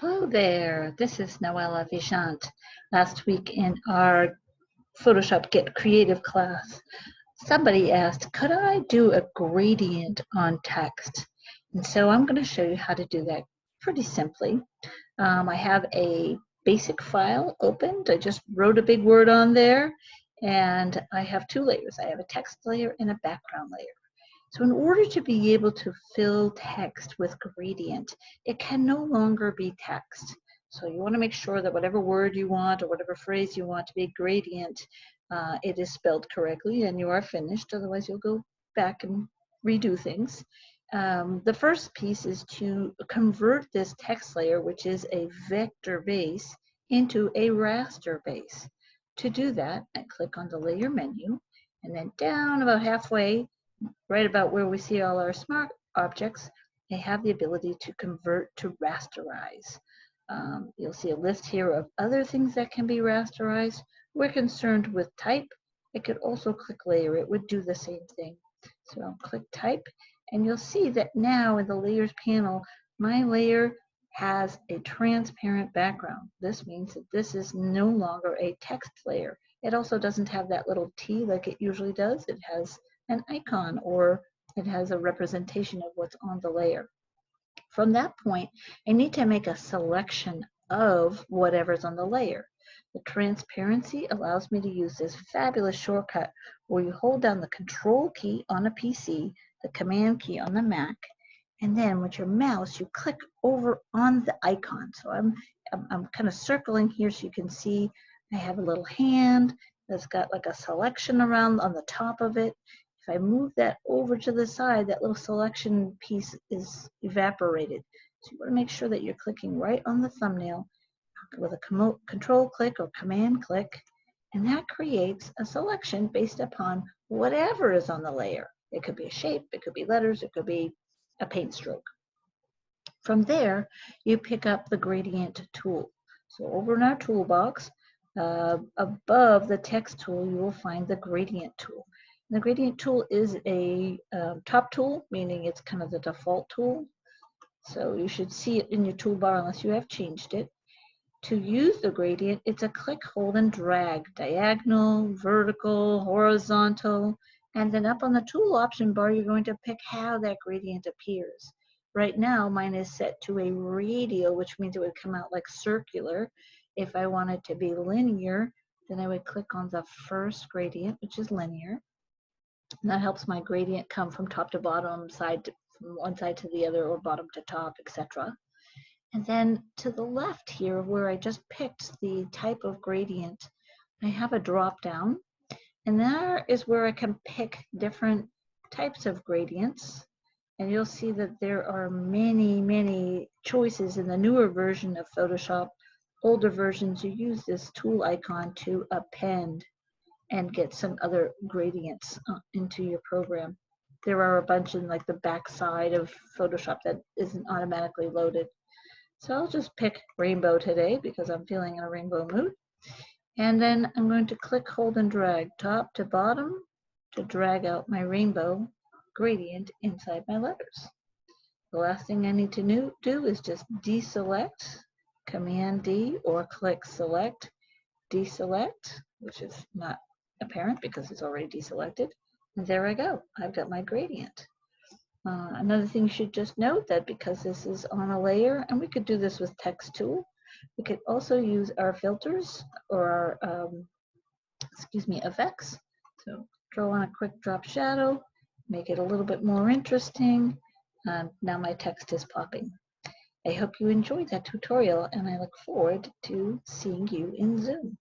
Hello there, this is Noella Vijant. Last week in our Photoshop Get Creative class, somebody asked, could I do a gradient on text? And so I'm going to show you how to do that pretty simply. I have a basic file opened. I just wrote a big word on there, and I have two layers. I have a text layer and a background layer. So in order to be able to fill text with gradient, it can no longer be text. So you want to make sure that whatever word you want or whatever phrase you want to be gradient, it is spelled correctly and you are finished. Otherwise, you'll go back and redo things. The first piece is to convert this text layer, which is a vector base, into a raster base. To do that, I click on the layer menu, and then down about halfway, right about where we see all our smart objects, they have the ability to convert to rasterize. You'll see a list here of other things that can be rasterized. We're concerned with type. I could also click layer. It would do the same thing. So I'll click type, and you'll see that now in the layers panel, my layer has a transparent background. This means that this is no longer a text layer. It also doesn't have that little T like it usually does. It has an icon, or it has a representation of what's on the layer. From that point, I need to make a selection of whatever's on the layer. The transparency allows me to use this fabulous shortcut where you hold down the Control key on a PC, the Command key on the Mac, and then with your mouse, you click over on the icon. So I'm kind of circling here so you can see I have a little hand that's got like a selection around on the top of it. If I move that over to the side, that little selection piece is evaporated. So you want to make sure that you're clicking right on the thumbnail with a control click or command click, and that creates a selection based upon whatever is on the layer. It could be a shape, it could be letters, it could be a paint stroke. From there, you pick up the gradient tool. So over in our toolbox, above the text tool, you will find the gradient tool. The gradient tool is a top tool, meaning it's kind of the default tool. So you should see it in your toolbar unless you have changed it. To use the gradient, it's a click, hold, and drag, diagonal, vertical, horizontal, and then up on the tool option bar, you're going to pick how that gradient appears. Right now, mine is set to a radial, which means it would come out like circular. If I wanted to be linear, then I would click on the first gradient, which is linear. And that helps my gradient come from top to bottom, from one side to the other, or bottom to top, etc. And then to the left here, where I just picked the type of gradient, I have a drop down, and there is where I can pick different types of gradients. And you'll see that there are many, many choices in the newer version of Photoshop. Older versions, you use this tool icon to append and get some other gradients into your program. There are a bunch in like the back side of Photoshop that isn't automatically loaded. So I'll just pick rainbow today because I'm feeling in a rainbow mood. And then I'm going to click, hold, and drag top to bottom to drag out my rainbow gradient inside my letters. The last thing I need to do is just deselect, Command D, or click select, deselect, which is not apparent because it's already deselected. And there I go. I've got my gradient. Another thing you should just note that because this is on a layer, and we could do this with text tool, we could also use our filters or our, effects. So throw on a quick drop shadow, make it a little bit more interesting. Now my text is popping. I hope you enjoyed that tutorial, and I look forward to seeing you in Zoom.